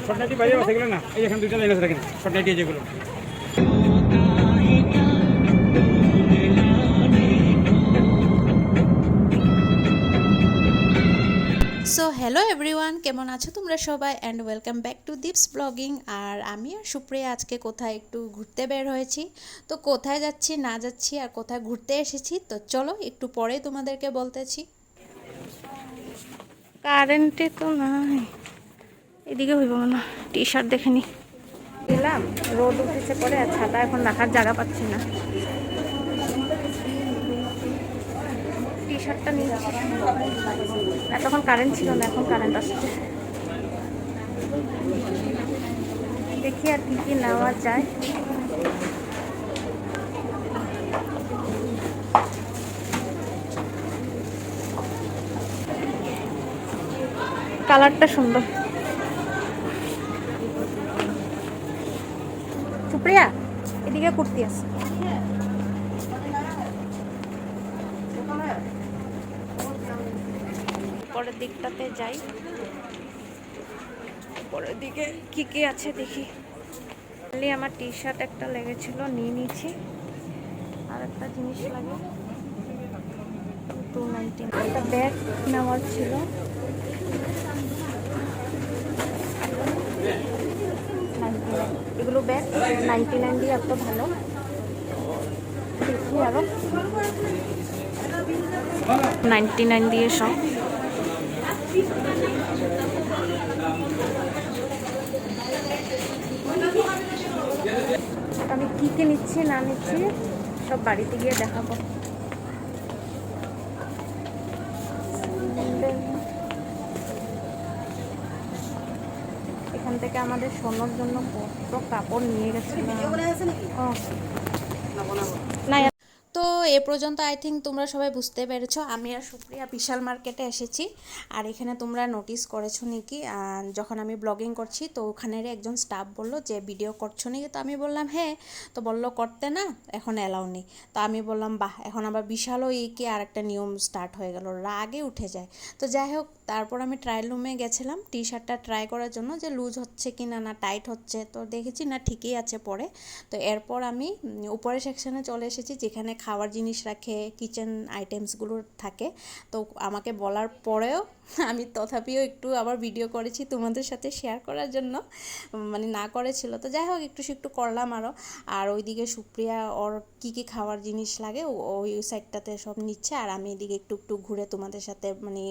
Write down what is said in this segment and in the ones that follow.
Short nightie বাইরে আছে এগুলো না, এই এখানে দুইটা লাইন আছে দেখেন, শর্ট নাইটি যেগুলো। সো হ্যালো এভরিওয়ান, কেমন আছো তোমরা সবাই and welcome back to Deep's blogging. আর আমি আর সুপ্রিয়া আজকে কোথায় একটু ঘুরতে বের হয়েছি। তো কোথায় যাচ্ছি না যাচ্ছি আর কোথায় ঘুরতে এসেছি তো চলো একটু পরে তোমাদেরকে বলতেছি। কারেন্টে তো নাই, এদিকে হইব না। টি শার্ট দেখে নি এলাম, রোদ উঠেছে পরে আর ছাতা এখন রাখার জায়গা পাচ্ছি না। টি শার্টটা নিয়েছি, এতক্ষণ কারেন্ট ছিল না, এখন কারেন্ট আসছে। দেখি আর কি কি নেওয়া যায়। কালারটা সুন্দর। সুপ্রিয়া এদিকে কুর্তি আছে, পরের দিকটাতে যাই। পরের দিকে কি কি আছে দেখি। আমার টি শার্ট একটা লেগেছিল, নিয়ে নিয়েছি। আর একটা জিনিস লাগে 290, একটা ব্যাগ নেওয়ার ছিল। এগুলো ব্যাগ 99 দিয়ে এত ভালো। দেখি আরো 99 দিয়ে সব। আমি কি কি নিচ্ছি না নিচ্ছি সব বাড়িতে গিয়ে দেখাবো। এখান থেকে আমাদের সোনার জন্য কত কাপড় নিয়ে গেছে না। তো এ পর্যন্ত আই থিঙ্ক তোমরা সবাই বুঝতে পেরেছো আমি আর সুপ্রিয়া বিশাল মার্কেটে এসেছি। আর এখানে তোমরা নোটিস করেছো নাকি, যখন আমি ব্লগিং করছি তো ওখানের একজন স্টাফ বললো যে ভিডিও করছো নাকি, তো আমি বললাম হ্যাঁ। তো বললো করতে না, এখন অ্যালাউ নেই। তো আমি বললাম বাহ, এখন আবার বিশালও কি আর একটা নিয়ম স্টার্ট হয়ে গেল, রাগে উঠে যায়। তো যাই হোক, তারপর আমি ট্রায়াল রুমে গেছিলাম টি শার্টটা ট্রাই করার জন্য যে লুজ হচ্ছে কি না, না টাইট হচ্ছে। তো দেখেছি না ঠিকই আছে পরে। তো এরপর আমি উপরের সেকশনে চলে এসেছি যেখানে খাওয়ার জিনিস রাখে, কিচেন আইটেমসগুলো থাকে। তো আমাকে বলার পরেও আমি তথাপিও একটু আবার ভিডিও করেছি তোমাদের সাথে শেয়ার করার জন্য, মানে না করেছিল। তো যাই হোক একটু করলাম আরও। আর ওইদিকে সুপ্রিয়া ওর কী কী খাওয়ার জিনিস লাগে ওই সাইডটাতে সব নিচ্ছে, আর আমি এদিকে একটু ঘুরে তোমাদের সাথে মানে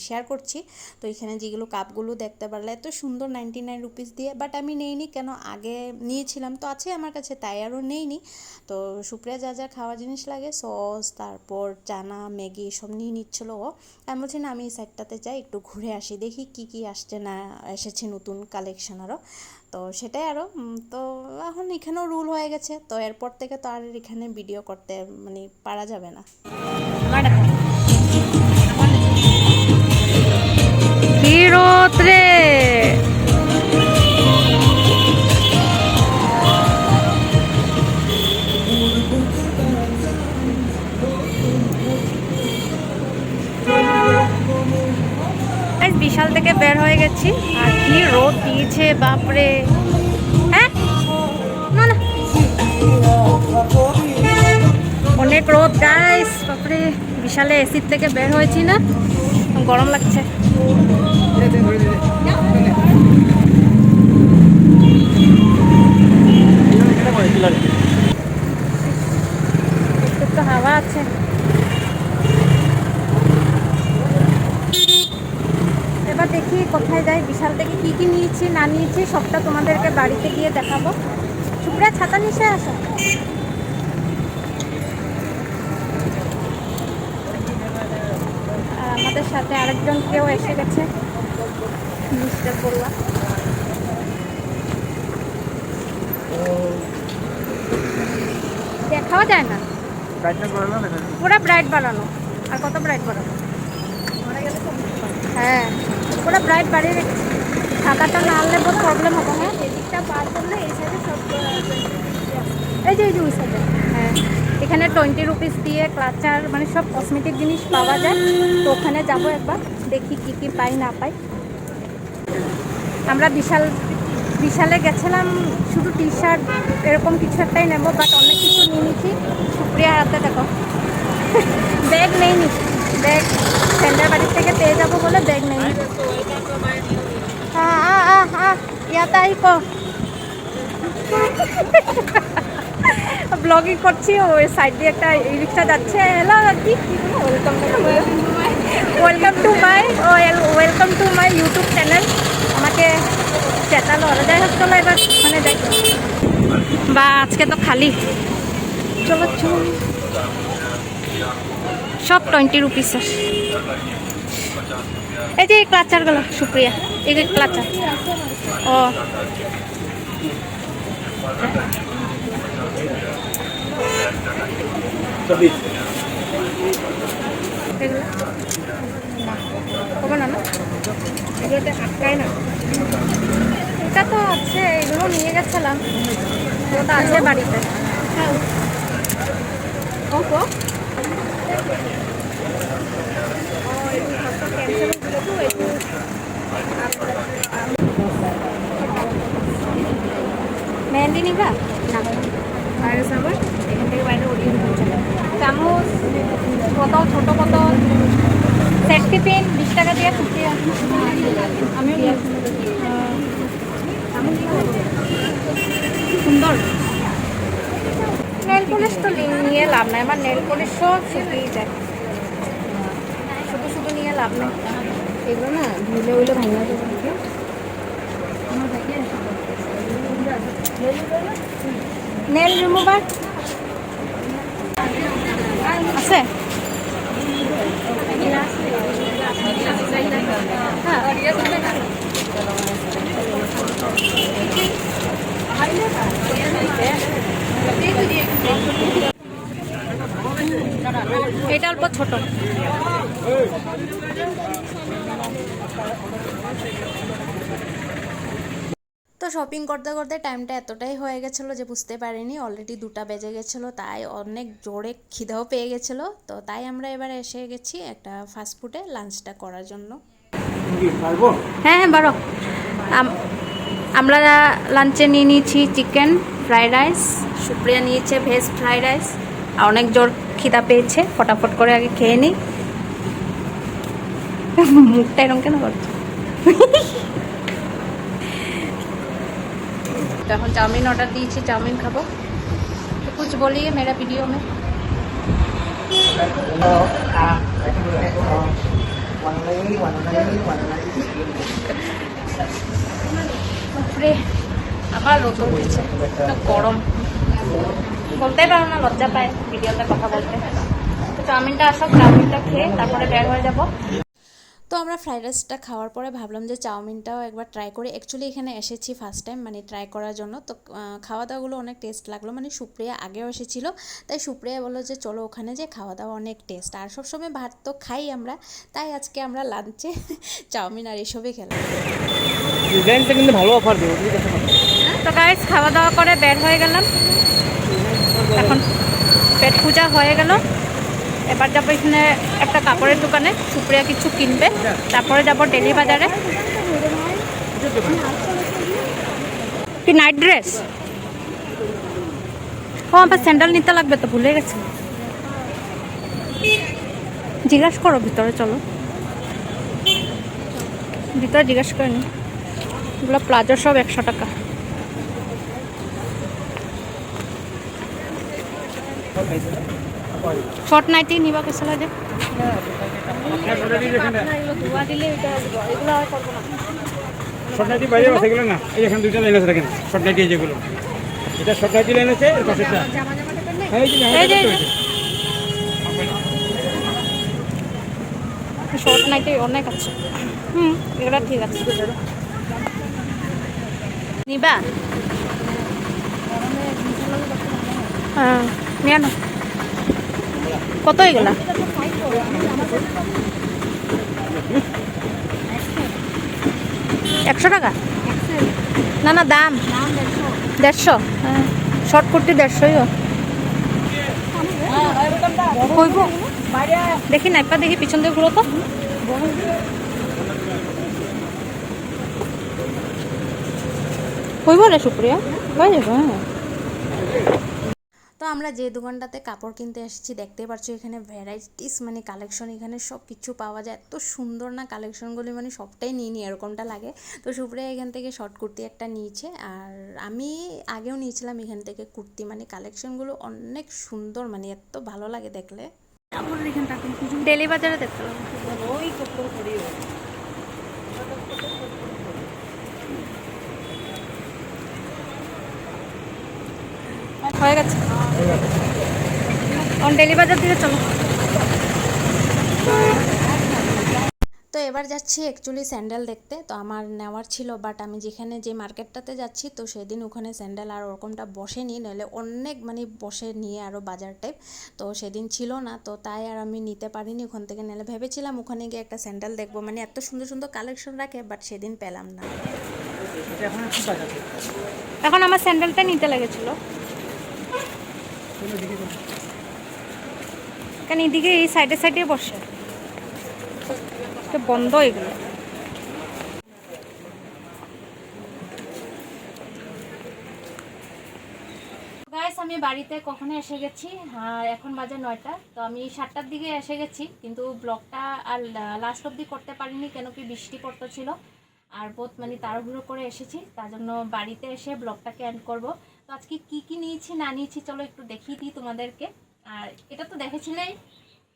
শেয়ার করছি। তো এখানে যেগুলো কাপগুলো দেখতে পারলে এত সুন্দর 99 রুপিস দিয়ে, বাট আমি নেইনি কেন, আগে নিয়েছিলাম তো আছে আমার কাছে, তাই আরও নেইনি। তো সুপ্রিয়া যা যা খাওয়ার জিনিস লাগে সস, তারপর চানা, ম্যাগি সব নিয়ে নিচ্ছিল ও। আমি বলছি না আমি এই সাইডটাতে যাই, একটু ঘুরে আসি, দেখি কি কি আসছে না এসেছে নতুন কালেকশন আরও। তো সেটাই আরও। তো এখন এখানেও রুল হয়ে গেছে, তো এরপর থেকে তো আর এখানে ভিডিও করতে মানে পারা যাবে না। রে বিশাল থেকে বের হয়ে গেছি, আর কি রোদ দিয়েছে বাপরে। হ্যাঁ না না, অনেক রোদ গাইস বাপরে। বিশালে এসির থেকে বের হয়েছি না, গরম লাগছে। একটু হাওয়া আছে। এবার দেখি কোথায় যাই, বিশাল থেকে কি কি নিয়েছি না নিয়েছি সবটা তোমাদেরকে বাড়িতে গিয়ে দেখাবো। সুপ্রিয়া ছাতা নিচে আসো। আর আমাদের সাথে আরেকজন কেউ এসে গেছে, মিস্টার বলুয়া। দেখাও যায় না, পুরো ব্রাইট বাড়ানো। আর কত ব্রাইট বাড়ানো? হ্যাঁ পুরো ব্রাইট বাড়িয়ে রেখেছি। ছাতাটা না আনলে বহুত প্রবলেম হবে। হ্যাঁ এদিকটা পার করলে এই সাইডে সব, এই যে ওই সাইডে। হ্যাঁ এখানে 20 রুপিস দিয়ে ক্লাচার মানে সব কসমেটিক জিনিস পাওয়া যায়। তো ওখানে যাবো একবার, দেখি কি কি পাই না পাই। আমরা বিশালে গেছিলাম শুধু টি শার্ট এরকম কিছু একটাই নেবো, বাট অনেক কিছু নিয়ে নিচ্ছি। সুপ্রিয়া হাতে দেখো ব্যাগ নেইনি, ব্যাগ ফ্রেন্ডের বাড়ির থেকে পেয়ে যাবো বলে ব্যাগ নেইনি। তাই ব্লগিং করছি, ওই সাইড দিয়ে একটা ই রিক্সা যাচ্ছে। হ্যালো কি welcome to my YouTube channel. আমাকে চেতালো, যাই হোক চলো এবার ওখানে যাই। বা আজকে তো খালি, চলো চলো সব 20 রুপিসের। এই যে ক্লাচারগুলো সুপ্রিয়া, এই যে ক্লাচার। ও হবে না, এগুলোতে আটকায় না। এটা তো আছে, এগুলো নিয়ে গেছিলাম, ওটা আছে বাড়িতে। মেহেন্দি নিবা না, বাইরে যাবো, এখান থেকে বাইরে উড়িয়ে চলে। চামচ, বোতল, ছোটো বোতল, সেট টিফিন 20 টাকা দিয়ে খুঁজছি। আমিও সুন্দর। নেল পলিশ তো নিয়ে লাভ নাই, আমার নেল পলিশ সব শুকিয়ে যায়, শুধু শুধু নিয়ে লাভ নেই। এগুলো না ধুলে উইলে ভাঙা যাবে। নেল রিমুভার আছে? এটা অল্প ছোট। তো শপিং করতে করতে টাইমটা এতটাই হয়ে গেছিলো যে বুঝতে পারিনি, অলরেডি 2টা বেজে গেছিলো। তাই অনেক জোরে খিদেও পেয়ে গেছিলো। তো তাই আমরা এবার এসে গেছি একটা ফাস্টফুডে লাঞ্চটা করার জন্য। হ্যাঁ হ্যাঁ বারো। আমরা লাঞ্চে নিয়ে নিয়েছি চিকেন ফ্রাইড রাইস, সুপ্রিয়া নিয়েছে ভেজ ফ্রাইড রাইস। আর অনেক জোর খিদা পেয়েছে, ফটাফট করে আগে খেয়ে নিই। মুখটা এরকম কেন করছো? এখন চাউমিন অর্ডার দিয়েছি, চাউমিন খাবো। তো कुछ बोलिए मेरा वीडियो में। আবার রোদ উঠেছে, গরম, বলতে পারো না, লজ্জা পায় ভিডিওতে কথা বলতে। তো চাউমিনটা আসো, চাউমিনটা খেয়ে তারপরে বের হয়ে যাবো। তো আমরা ফ্রাইড রাইসটা খাওয়ার পরে ভাবলাম যে চাউমিনটাও একবার ট্রাই করি। অ্যাকচুয়ালি এখানে এসেছি ফার্স্ট টাইম, মানে ট্রাই করার জন্য। তো খাওয়া দাওয়াগুলো অনেক টেস্ট লাগলো, মানে সুপ্রিয়া আগেও এসেছিলো, তাই সুপ্রিয়া বললো যে চলো ওখানে যে খাওয়া দাওয়া অনেক টেস্ট। আর সবসময় ভাত তো খাই আমরা, তাই আজকে আমরা লাঞ্চে চাউমিন আর এসবই খেলাম। কিন্তু ভালো অফার দেবো। তো গাইস খাওয়া দাওয়া করে বের হয়ে গেলাম, এখন পেট পূজা হয়ে গেল। এবার যাবো এখানে একটা কাপড়ের দোকানে, সুপ্রিয়া কিছু কিনবে, তারপরে যাবো ডেলি বাজারে। কি নাইট ড্রেস? ও আমার স্যান্ডেল নিতে লাগবে, তো ভুলে গেছি। জিজ্ঞাসা করো ভিতরে, চলো ভিতরে জিজ্ঞাসা করে নি। এগুলো প্লাজো সব 100 টাকা। শর্ট নাইটি নিবা কেসে লাগে? শর্ট নাইটি বাইরে আছে এগুলো না, এই এখানে 2টা লাইন আছে দেখেন, শর্ট নাইটি যেগুলো, এটা শর্ট নাইটি লাইন আছে, এর পাশেটা শর্ট নাইটি অনেক আছে। এগুলো ঠিক আছে, নিবা? হ্যাঁ নিয়ে না। কত এগুলা? 100 টাকা? না না, দাম 150। হ্যাঁ শর্ট কুর্তি 150। দেখি না একবার, দেখি পিছন দিয়ে ঘুরো তো। হইব রে সুপ্রিয়া, হয়ে যাবে। হ্যাঁ, তো আমরা যে দোকানটাতে কাপড় কিনতে এসেছি দেখতে পাচ্ছ এখানে ভ্যারাইটিস মানে কালেকশন, এখানে সব কিছু পাওয়া যায়, এত সুন্দর না কালেকশনগুলি, মানে সবটাই নিয়ে নিই এরকমটা লাগে। তো সুপ্রিয়া এখান থেকে শর্ট কুর্তি একটা নিয়েছে, আর আমি আগেও নিয়েছিলাম এখান থেকে কুর্তি, মানে কালেকশনগুলো অনেক সুন্দর, মানে এত ভালো লাগে দেখলে। ডেলি বাজারে দেখতে হবে। হয়ে গেছে, ডেলি বাজার থেকে চলো। তো এবার যাচ্ছি অ্যাকচুয়ালি স্যান্ডেল দেখতে, তো আমার নেওয়ার ছিল, বাট আমি যেখানে যে মার্কেটটাতে যাচ্ছি তো সেদিন ওখানে স্যান্ডেল আর ওরকমটা বসেনি, নইলে অনেক মানে বসে নিয়ে আরও বাজার টাইপ, তো সেদিন ছিল না, তো তাই আর আমি নিতে পারিনি ওখান থেকে। নিলে ভেবেছিলাম ওখানে গিয়ে একটা স্যান্ডেল দেখবো, মানে এত সুন্দর সুন্দর কালেকশন রাখে, বাট সেদিন পেলাম না। এখন আমার স্যান্ডেলটা নিতে লেগেছিল, কারণ এদিকে এই সাইডে সাইডে বসে বন্ধ এগুলো। গাইস আমি বাড়িতে কখনো এসে গেছি, আর এখন বাজে 9টা, তো আমি 7টার দিকে এসে গেছি, কিন্তু ব্লগটা আর লাস্ট অবধি করতে পারিনি, কেন কি বৃষ্টি পড়তেছিল, আর বহুত মানে তাড়াহুড়ো করে এসেছি, তার জন্য বাড়িতে এসে ব্লগটাকে এন্ড করব। তো আজকে কি কি নিয়েছি না নিয়েছি চলো একটু দেখিয়ে দিই তোমাদেরকে। আর এটা তো দেখেছিলেই,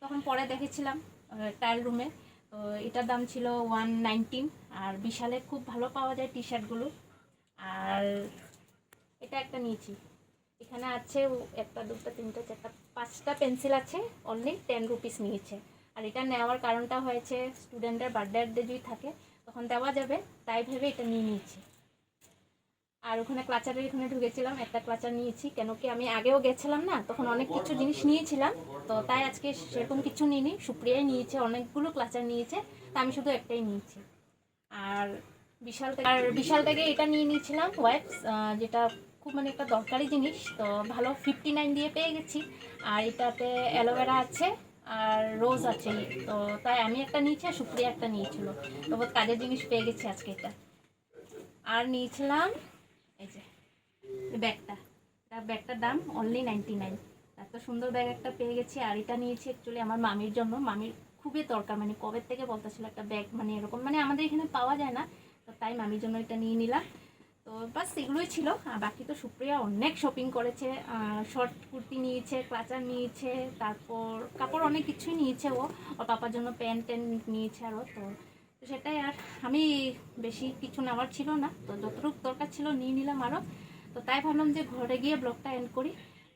তখন পরে দেখেছিলাম ট্রায়াল রুমে, তো এটার দাম ছিল 119, আর বিশালে খুব ভালো পাওয়া যায় টি শার্টগুলো। আর এটা একটা নিয়েছি, এখানে আছে 1 2 3 4 5টা পেন্সিল আছে, অনলি 10 রুপিস নিয়েছে। আর এটা নেওয়ার কারণটা হয়েছে স্টুডেন্টের বার্থডে যদি থাকে তখন দেওয়া যাবে, তাই ভেবে এটা নিয়ে নিয়েছি। আর ওখানে ক্লাচারের এখানে ঢুকেছিলাম, একটা ক্লাচার নিয়েছি, কেন কি আমি আগেও গেছিলাম না, তখন অনেক কিছু জিনিস নিয়েছিলাম, তো তাই আজকে সেরকম কিছু নিইনি। সুপ্রিয়াই নিয়েছে, অনেকগুলো ক্লাচার নিয়েছে, তা আমি শুধু একটাই নিয়েছি। আর বিশাল থেকে এটা নিয়ে নিয়েছিলাম ওয়াইপস, যেটা খুব মানে একটা দরকারি জিনিস, তো ভালো 59 দিয়ে পেয়ে গেছি। আর এটাতে অ্যালোভেরা আছে আর রোজ আছে, তো তাই আমি একটা নিয়েছি আর সুপ্রিয়া একটা নিয়েছিল, তো বহুত কাজের জিনিস পেয়ে গেছি আজকে এটা। আর নিয়েছিলাম এই যে ব্যাগটার দাম অনলি 99, এত সুন্দর ব্যাগ একটা পেয়ে গেছি। আর এটা নিয়েছি অ্যাকচুয়ালি আমার মামির জন্য, মামির খুবই দরকার, মানে কবে থেকে বলতেছিল একটা ব্যাগ, মানে এরকম মানে আমাদের এখানে পাওয়া যায় না, তো তাই মামির জন্য এটা নিয়ে নিলাম। তো বাস এগুলোই ছিল, আর বাকি তো সুপ্রিয়া অনেক শপিং করেছে, শর্ট কুর্তি নিয়েছে, ক্লাচার নিয়েছে, তারপর কাপড় অনেক কিছুই নিয়েছে, ও ওর পাপার জন্য প্যান্ট নিয়েছে আরও, তো সেটাই। আর আমি বেশি কিছু নেওয়ার ছিল না, তো যতটুকু দরকার ছিল নিয়ে নিলাম আরও, তো তাই ভাবলাম যে ঘরে গিয়ে ব্লগটা এন্ড করি।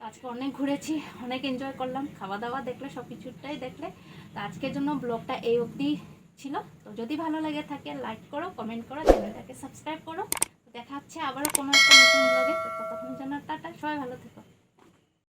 আজকে অনেক ঘুরেছি, অনেক এনজয় করলাম, খাওয়া দাওয়া দেখলে সব কিছুটাই দেখলে, তো আজকের জন্য ব্লগটা এই অবধি ছিল। তো যদি ভালো লাগে থাকে লাইক করো, কমেন্ট করো, চ্যানেলটাকে সাবস্ক্রাইব করো। দেখা হচ্ছে আবারও কোনো একটা নতুন ব্লগে, তো ততক্ষণের জন্য টাটা, সবাই ভালো থেকো।